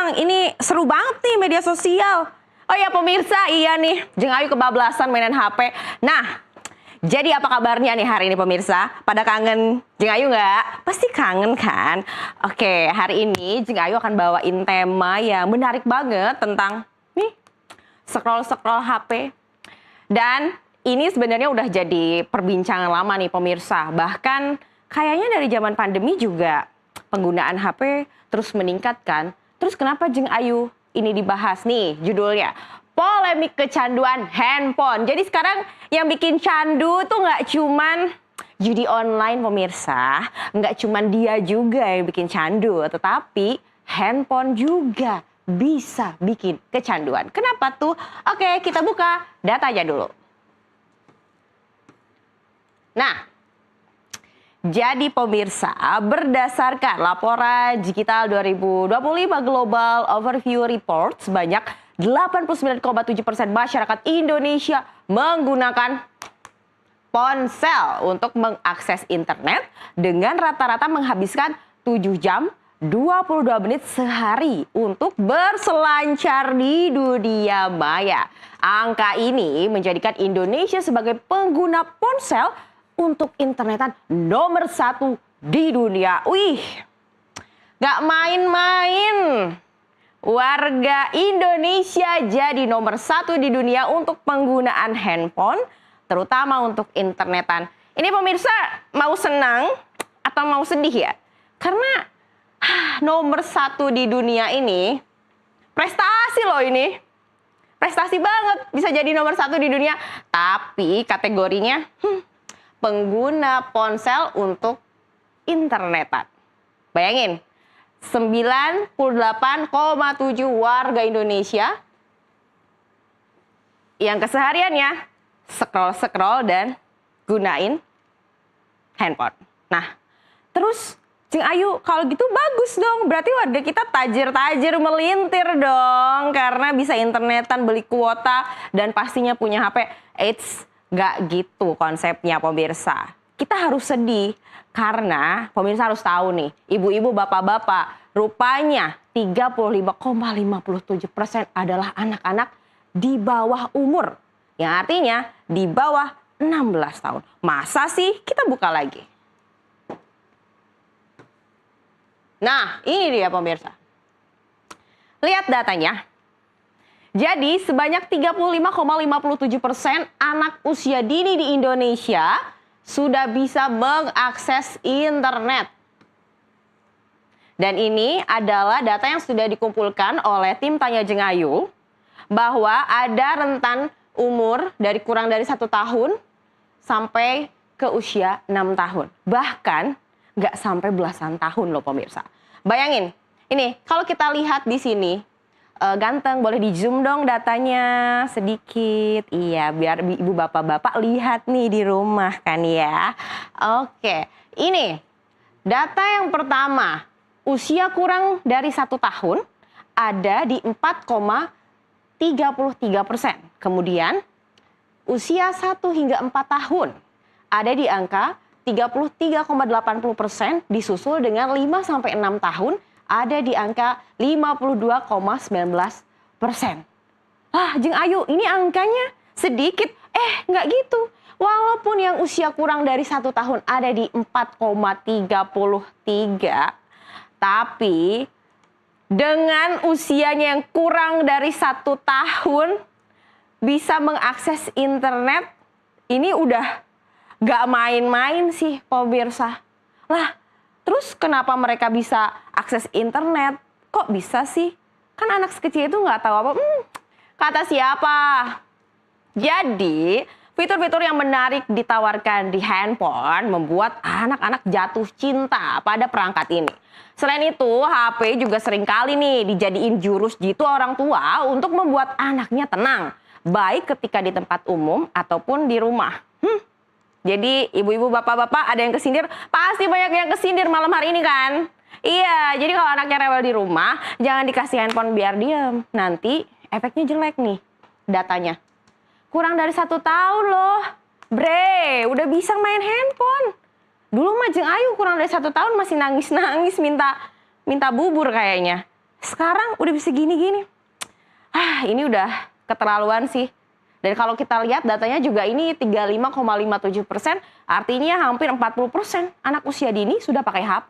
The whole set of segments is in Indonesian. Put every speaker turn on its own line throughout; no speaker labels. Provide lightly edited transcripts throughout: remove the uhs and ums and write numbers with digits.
Bang, ini seru banget nih media sosial. Oh ya pemirsa, iya nih, Jeng Ayu kebablasan mainan HP. Nah, jadi apa kabarnya nih hari ini pemirsa? Pada kangen Jeng Ayu nggak? Pasti kangen kan? Oke, hari ini Jeng Ayu akan bawain tema yang menarik banget tentang nih, scroll-scroll HP. Dan ini sebenarnya udah jadi perbincangan lama nih pemirsa. Bahkan kayaknya dari zaman pandemi juga penggunaan HP terus meningkat kan. Terus kenapa Jeng Ayu ini dibahas nih judulnya? Polemik kecanduan handphone. Jadi sekarang yang bikin candu tuh nggak cuman judi online pemirsa. Nggak cuman dia juga yang bikin candu. Tetapi handphone juga bisa bikin kecanduan. Kenapa tuh? Oke, kita buka datanya dulu. Nah, jadi pemirsa, berdasarkan laporan Digital 2025 Global Overview Report, sebanyak 89,7% masyarakat Indonesia menggunakan ponsel untuk mengakses internet dengan rata-rata menghabiskan 7 jam 22 menit sehari untuk berselancar di dunia maya. Angka ini menjadikan Indonesia sebagai pengguna ponsel untuk internetan nomor 1 di dunia. Wih, gak main-main. Warga Indonesia jadi nomor 1 di dunia untuk penggunaan handphone, terutama untuk internetan. Ini pemirsa mau senang atau mau sedih ya? Karena nomor 1 di dunia ini, prestasi loh ini. Prestasi banget bisa jadi nomor 1 di dunia. Tapi kategorinya pengguna ponsel untuk internetan. Bayangin, 98,7 warga Indonesia yang kesehariannya scroll-scroll dan gunain handphone. Nah, terus Jeng Ayu, kalau gitu bagus dong. Berarti warga kita tajir-tajir melintir dong. Karena bisa internetan, beli kuota, dan pastinya punya HP. Eits, nggak gitu konsepnya pemirsa. Kita harus sedih karena pemirsa harus tahu nih, ibu-ibu, bapak-bapak, rupanya 35,57% adalah anak-anak di bawah umur. Yang artinya di bawah 16 tahun. Masa sih? Kita buka lagi. Nah, ini dia pemirsa. Lihat datanya. Jadi sebanyak 35,57% anak usia dini di Indonesia sudah bisa mengakses internet. Dan ini adalah data yang sudah dikumpulkan oleh tim Tanya Jeng Ayu bahwa ada rentan umur dari kurang dari 1 tahun sampai ke usia 6 tahun. Bahkan nggak sampai belasan tahun loh pemirsa. Bayangin, ini kalau kita lihat di sini, ganteng, boleh di zoom dong datanya sedikit. Iya, biar ibu bapak-bapak lihat nih di rumah kan ya. Oke, ini data yang pertama, usia kurang dari 1 tahun ada di 4,33%. Kemudian usia 1 hingga 4 tahun ada di angka 33,80%, disusul dengan 5 sampai 6 tahun ada di angka 52,19%. Ah, Jeng Ayu, ini angkanya sedikit. Nggak gitu. Walaupun yang usia kurang dari 1 tahun ada di 4,33, tapi dengan usianya yang kurang dari 1 tahun bisa mengakses internet, ini udah nggak main-main sih pemirsa. Lah, terus kenapa mereka bisa akses internet? Kok bisa sih? Kan anak sekecil itu nggak tahu apa. Kata siapa? Jadi, fitur-fitur yang menarik ditawarkan di handphone membuat anak-anak jatuh cinta pada perangkat ini. Selain itu, HP juga seringkali nih dijadiin jurus jitu orang tua untuk membuat anaknya tenang. Baik ketika di tempat umum ataupun di rumah. Jadi ibu-ibu, bapak-bapak ada yang kesindir, pasti banyak yang kesindir malam hari ini kan? Iya, jadi kalau anaknya rewel di rumah, jangan dikasih handphone biar diem. Nanti efeknya jelek nih datanya. Kurang dari 1 tahun loh, bre, udah bisa main handphone. Dulu mah Jeng Ayu kurang dari 1 tahun masih nangis-nangis minta bubur kayaknya. Sekarang udah bisa gini-gini. Ini udah keterlaluan sih. Dan kalau kita lihat datanya juga ini 35,57%, artinya hampir 40% anak usia dini sudah pakai HP.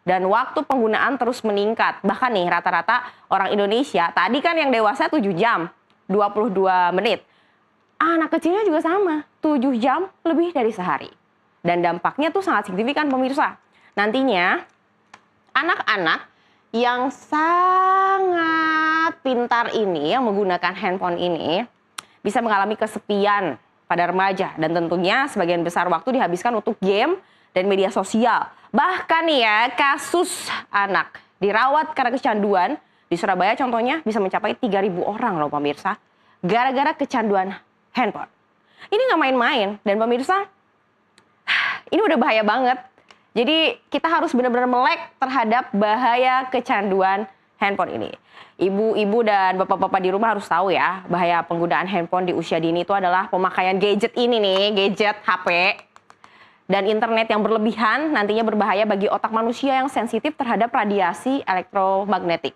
Dan waktu penggunaan terus meningkat. Bahkan nih rata-rata orang Indonesia, tadi kan yang dewasa 7 jam, 22 menit. Anak kecilnya juga sama, 7 jam lebih dari sehari. Dan dampaknya tuh sangat signifikan pemirsa. Nantinya anak-anak yang sangat pintar ini, yang menggunakan handphone ini, bisa mengalami kesepian pada remaja. Dan tentunya sebagian besar waktu dihabiskan untuk game dan media sosial. Bahkan nih ya, kasus anak dirawat karena kecanduan di Surabaya contohnya bisa mencapai 3.000 orang loh pemirsa. Gara-gara kecanduan handphone. Ini nggak main-main. Dan pemirsa, ini udah bahaya banget. Jadi kita harus benar-benar melek terhadap bahaya kecanduan handphone ini. Ibu-ibu dan bapak-bapak di rumah harus tahu ya, bahaya penggunaan handphone di usia dini itu adalah pemakaian gadget ini nih, gadget HP dan internet yang berlebihan nantinya berbahaya bagi otak manusia yang sensitif terhadap radiasi elektromagnetik.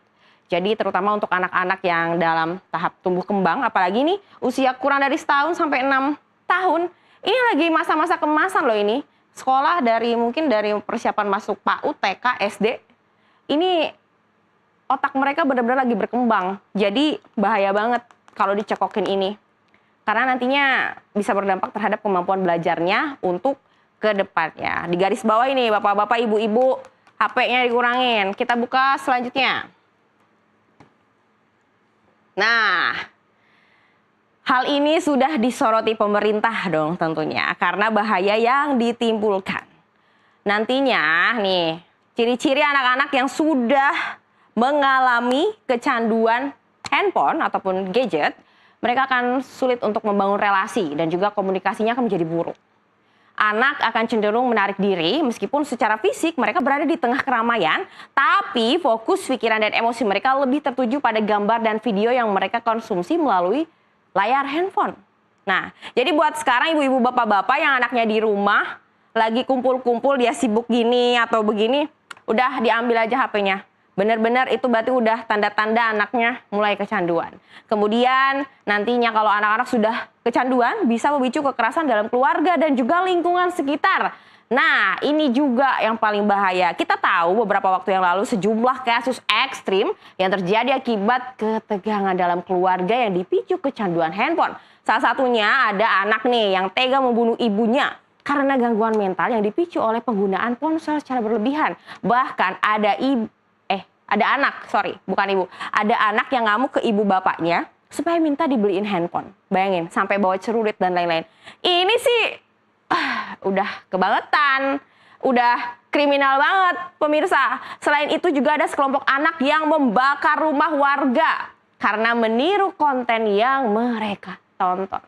Jadi terutama untuk anak-anak yang dalam tahap tumbuh kembang, apalagi nih usia kurang dari setahun sampai 6 tahun, ini lagi masa-masa kemasan loh ini. Sekolah mungkin dari persiapan masuk PAUD, TK, SD, ini otak mereka benar-benar lagi berkembang. Jadi bahaya banget kalau dicekokin ini. Karena nantinya bisa berdampak terhadap kemampuan belajarnya untuk ke depannya. Di garis bawah ini bapak-bapak, ibu-ibu, HP-nya dikurangin. Kita buka selanjutnya. Nah, hal ini sudah disoroti pemerintah dong tentunya karena bahaya yang ditimbulkan. Nantinya nih, ciri-ciri anak-anak yang sudah mengalami kecanduan handphone ataupun gadget, mereka akan sulit untuk membangun relasi dan juga komunikasinya akan menjadi buruk. Anak akan cenderung menarik diri meskipun secara fisik mereka berada di tengah keramaian, tapi fokus pikiran dan emosi mereka lebih tertuju pada gambar dan video yang mereka konsumsi melalui layar handphone. Nah, jadi buat sekarang ibu-ibu bapak-bapak yang anaknya di rumah lagi kumpul-kumpul dia sibuk gini atau begini, udah diambil aja HP-nya. Benar-benar itu berarti udah tanda-tanda anaknya mulai kecanduan. Kemudian nantinya kalau anak-anak sudah kecanduan bisa memicu kekerasan dalam keluarga dan juga lingkungan sekitar. Nah, ini juga yang paling bahaya. Kita tahu beberapa waktu yang lalu sejumlah kasus ekstrim yang terjadi akibat ketegangan dalam keluarga yang dipicu kecanduan handphone. Salah satunya ada anak nih yang tega membunuh ibunya karena gangguan mental yang dipicu oleh penggunaan ponsel secara berlebihan. Bahkan ada anak yang ngamuk ke ibu bapaknya supaya minta dibeliin handphone. Bayangin, sampai bawa celurit dan lain-lain. Ini sih udah kebangetan, udah kriminal banget pemirsa. Selain itu juga ada sekelompok anak yang membakar rumah warga karena meniru konten yang mereka tonton.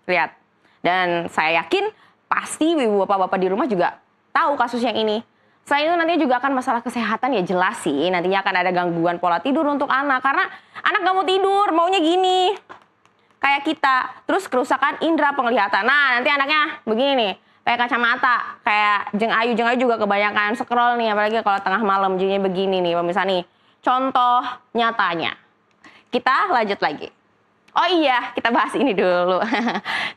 Lihat, dan saya yakin pasti ibu bapak-bapak di rumah juga tahu kasus yang ini. Selain itu nantinya juga akan masalah kesehatan, ya jelas sih nantinya akan ada gangguan pola tidur untuk anak. Karena anak gak mau tidur, maunya gini. Kayak kita, terus kerusakan indera penglihatan. Nah nanti anaknya begini nih, kayak kacamata. Kayak Jeng Ayu juga kebanyakan scroll nih, apalagi kalau tengah malam jadinya begini nih pemirsa nih. Contoh nyatanya. Kita lanjut lagi. Oh iya, kita bahas ini dulu.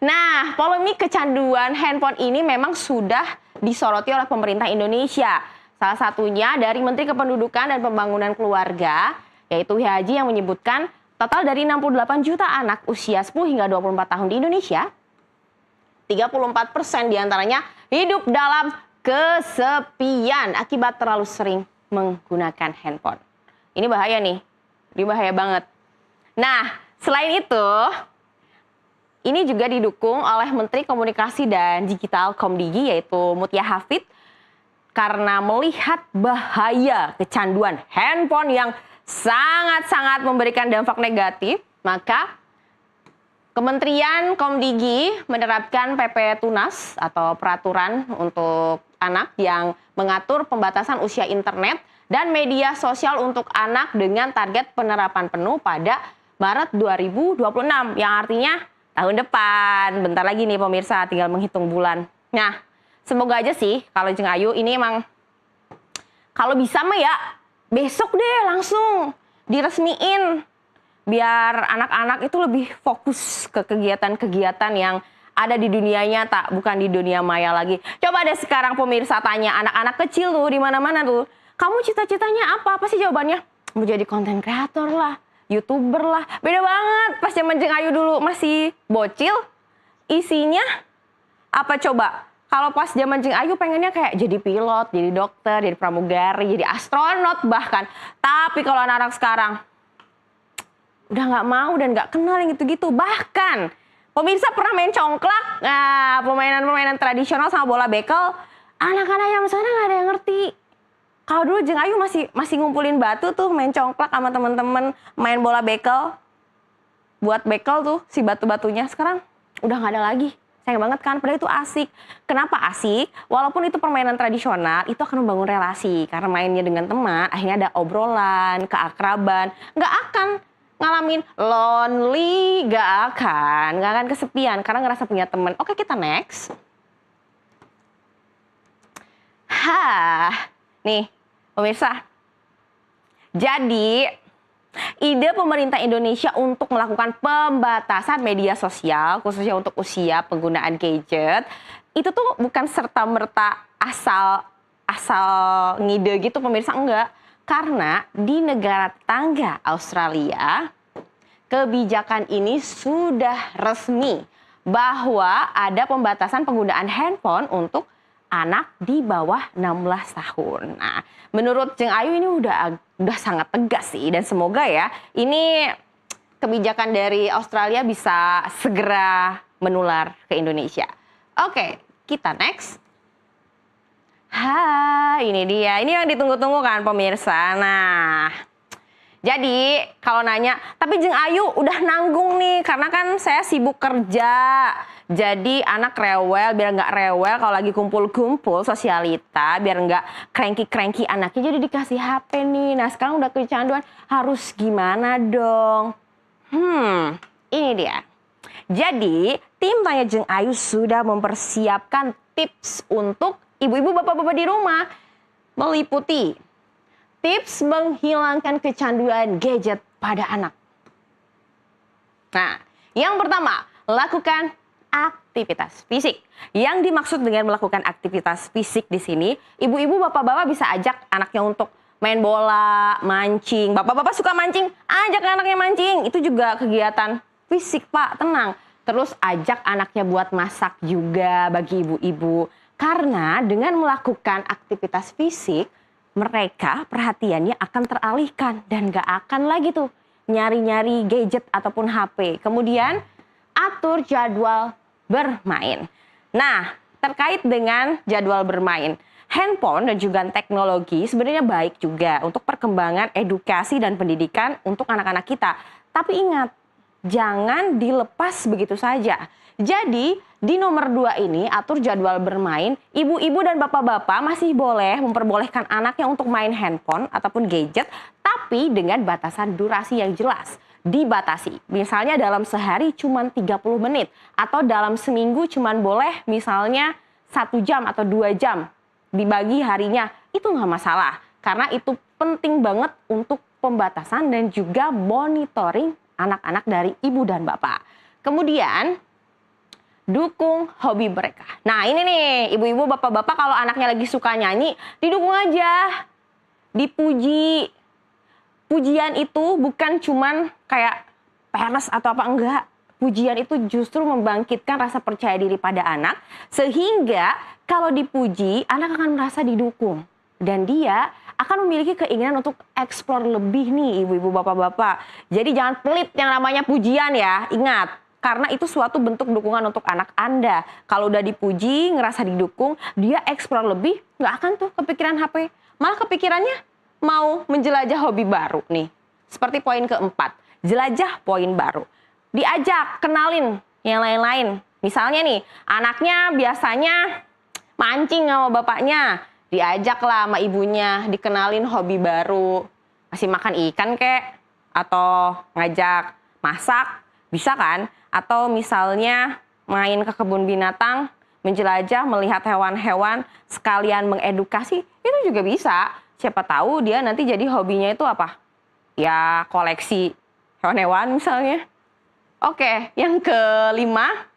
Nah, polemik kecanduan handphone ini memang sudah disoroti oleh pemerintah Indonesia. Salah satunya dari Menteri Kependudukan dan Pembangunan Keluarga, yaitu Haji, yang menyebutkan total dari 68 juta anak usia 10 hingga 24 tahun di Indonesia, 34% diantaranya hidup dalam kesepian akibat terlalu sering menggunakan handphone. Ini bahaya nih, ini bahaya banget. Nah, selain itu, ini juga didukung oleh Menteri Komunikasi dan Digital Komdigi yaitu Mutia Hafid karena melihat bahaya kecanduan handphone yang sangat-sangat memberikan dampak negatif, maka Kementerian Komdigi menerapkan PP Tunas atau peraturan untuk anak yang mengatur pembatasan usia internet dan media sosial untuk anak dengan target penerapan penuh pada Maret 2026 yang artinya tahun depan. Bentar lagi nih pemirsa, tinggal menghitung bulan. Nah, semoga aja sih kalau Jeng Ayu ini emang kalau bisa mah ya besok deh langsung diresmiin biar anak-anak itu lebih fokus ke kegiatan-kegiatan yang ada di dunia nyata, bukan di dunia maya lagi. Coba deh sekarang pemirsa tanya anak-anak kecil tuh di mana-mana tuh, kamu cita-citanya apa? Apa sih jawabannya? Mau jadi konten kreator lah, YouTuber lah. Beda banget pas zaman Jeng Ayu dulu masih bocil, isinya apa coba? Kalau pas zaman Jeng Ayu pengennya kayak jadi pilot, jadi dokter, jadi pramugari, jadi astronot bahkan. Tapi kalau anak-anak sekarang udah nggak mau dan nggak kenal yang gitu-gitu. Bahkan pemirsa pernah main congklak, nah permainan-permainan tradisional sama bola bekel, anak-anak yang sana nggak ada yang ngerti. Kalau dulu Jeng Ayu masih ngumpulin batu tuh, main congklak sama temen-temen, main bola bekel, buat bekel tuh si batu-batunya. Sekarang udah nggak ada lagi. Sayang banget kan, padahal itu asik. Kenapa asik? Walaupun itu permainan tradisional, itu akan membangun relasi. Karena mainnya dengan teman, akhirnya ada obrolan, keakraban. Nggak akan ngalamin lonely, nggak akan kesepian. Karena ngerasa punya teman. Oke, kita next. Nih, pemirsa. Jadi, ide pemerintah Indonesia untuk melakukan pembatasan media sosial, khususnya untuk usia penggunaan gadget, itu tuh bukan serta-merta asal ngide gitu pemirsa, enggak. Karena di negara tetangga Australia, kebijakan ini sudah resmi bahwa ada pembatasan penggunaan handphone untuk anak di bawah 16 tahun. Nah, menurut Jeng Ayu ini udah sangat tegas sih, dan semoga ya ini kebijakan dari Australia bisa segera menular ke Indonesia. Oke, kita next. Ini dia. Ini yang ditunggu-tunggu kan pemirsa. Nah, jadi kalau nanya, tapi Jeng Ayu udah nanggung nih karena kan saya sibuk kerja. Jadi anak rewel, biar nggak rewel kalau lagi kumpul-kumpul sosialita, biar nggak cranky anaknya, jadi dikasih HP nih. Nah sekarang udah kecanduan, harus gimana dong? Ini dia. Jadi tim Tanya Jeng Ayu sudah mempersiapkan tips untuk ibu-ibu bapak-bapak di rumah, meliputi tips menghilangkan kecanduan gadget pada anak. Nah, yang pertama, lakukan aktivitas fisik. Yang dimaksud dengan melakukan aktivitas fisik di sini, ibu-ibu bapak-bapak bisa ajak anaknya untuk main bola, mancing. Bapak-bapak suka mancing, ajak anaknya mancing. Itu juga kegiatan fisik, Pak, tenang. Terus ajak anaknya buat masak juga bagi ibu-ibu. Karena dengan melakukan aktivitas fisik, mereka perhatiannya akan teralihkan dan gak akan lagi tuh nyari-nyari gadget ataupun HP. Kemudian atur jadwal bermain. Nah, terkait dengan jadwal bermain, handphone dan juga teknologi sebenarnya baik juga untuk perkembangan edukasi dan pendidikan untuk anak-anak kita. Tapi ingat, jangan dilepas begitu saja. Jadi, di nomor 2 ini, atur jadwal bermain, ibu-ibu dan bapak-bapak masih boleh memperbolehkan anaknya untuk main handphone ataupun gadget, tapi dengan batasan durasi yang jelas. Dibatasi, misalnya dalam sehari cuma 30 menit, atau dalam seminggu cuma boleh misalnya 1 jam atau 2 jam, dibagi harinya, itu nggak masalah. Karena itu penting banget untuk pembatasan dan juga monitoring anak-anak dari ibu dan bapak. Kemudian, dukung hobi mereka. Nah ini nih, ibu-ibu bapak-bapak kalau anaknya lagi suka nyanyi, didukung aja, dipuji. Pujian itu bukan cuman kayak peres atau apa, enggak. Pujian itu justru membangkitkan rasa percaya diri pada anak, sehingga kalau dipuji, anak akan merasa didukung. Dan dia akan memiliki keinginan untuk eksplor lebih nih ibu-ibu bapak-bapak. Jadi jangan pelit yang namanya pujian ya, ingat. Karena itu suatu bentuk dukungan untuk anak Anda. Kalau udah dipuji, ngerasa didukung, dia eksplor lebih, nggak akan tuh kepikiran HP. Malah kepikirannya mau menjelajah hobi baru nih. Seperti poin keempat, jelajah poin baru. Diajak, kenalin yang lain-lain. Misalnya nih, anaknya biasanya mancing sama bapaknya. Diajaklah sama ibunya, dikenalin hobi baru. Kasih makan ikan kek, atau ngajak masak, bisa kan? Atau misalnya main ke kebun binatang, menjelajah, melihat hewan-hewan, sekalian mengedukasi, itu juga bisa. siapa tahu dia nanti jadi hobinya itu apa? Ya koleksi hewan-hewan misalnya. Oke, yang kelima,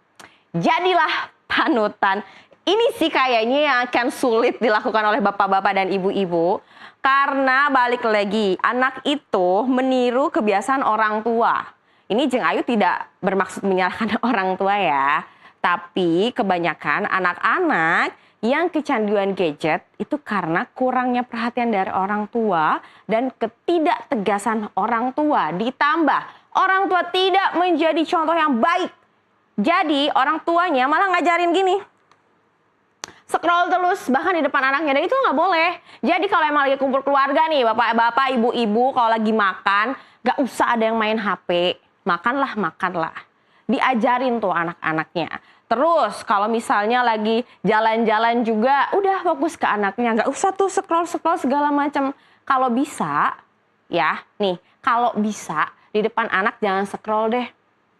jadilah panutan. Ini sih kayaknya yang akan sulit dilakukan oleh bapak-bapak dan ibu-ibu. Karena balik lagi, anak itu meniru kebiasaan orang tua. Ini Jeng Ayu tidak bermaksud menyalahkan orang tua ya. Tapi kebanyakan anak-anak yang kecanduan gadget itu karena kurangnya perhatian dari orang tua dan ketidaktegasan orang tua. Ditambah orang tua tidak menjadi contoh yang baik. Jadi orang tuanya malah ngajarin gini. Scroll terus bahkan di depan anaknya, dan itu nggak boleh. Jadi kalau emang lagi kumpul keluarga nih, bapak-bapak, ibu-ibu, kalau lagi makan, nggak usah ada yang main HP. Makanlah. Diajarin tuh anak-anaknya. Terus kalau misalnya lagi jalan-jalan juga, udah fokus ke anaknya. Nggak usah tuh scroll segala macam. Kalau bisa, ya nih, kalau bisa di depan anak jangan scroll deh.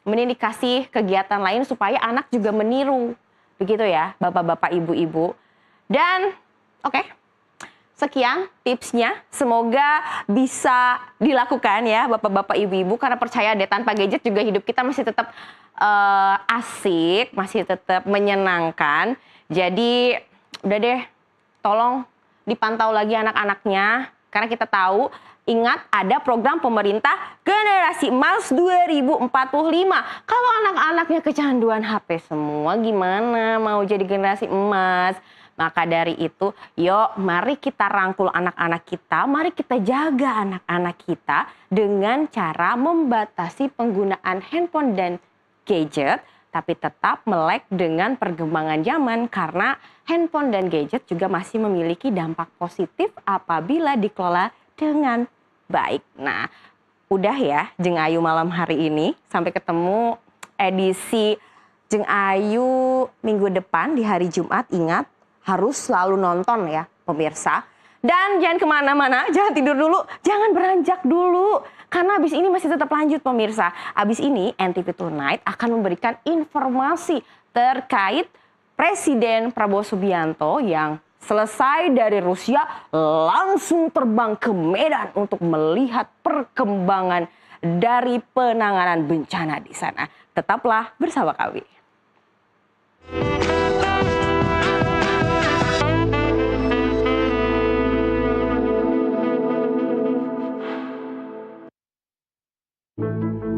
Mending dikasih kegiatan lain supaya anak juga meniru. Begitu ya, bapak-bapak, ibu-ibu. Dan oke, sekian tipsnya. Semoga bisa dilakukan ya bapak-bapak, ibu-ibu. Karena percaya deh, tanpa gadget juga hidup kita masih tetap asik, masih tetap menyenangkan. Jadi udah deh, tolong dipantau lagi anak-anaknya. Karena kita tahu, ingat ada program pemerintah Generasi Emas 2045. Kalau anak-anaknya kecanduan HP semua, gimana mau jadi generasi emas? Maka dari itu, yuk mari kita rangkul anak-anak kita, mari kita jaga anak-anak kita dengan cara membatasi penggunaan handphone dan gadget, tapi tetap melek dengan perkembangan zaman karena handphone dan gadget juga masih memiliki dampak positif apabila dikelola dengan baik. Nah, udah ya Jeng Ayu malam hari ini. Sampai ketemu edisi Jeng Ayu minggu depan di hari Jumat. Ingat, harus selalu nonton ya pemirsa. Dan jangan kemana-mana, jangan tidur dulu, jangan beranjak dulu. Karena abis ini masih tetap lanjut pemirsa. Abis ini NTV Tonight akan memberikan informasi terkait Presiden Prabowo Subianto yang selesai dari Rusia langsung terbang ke Medan untuk melihat perkembangan dari penanganan bencana di sana. Tetaplah bersama kami.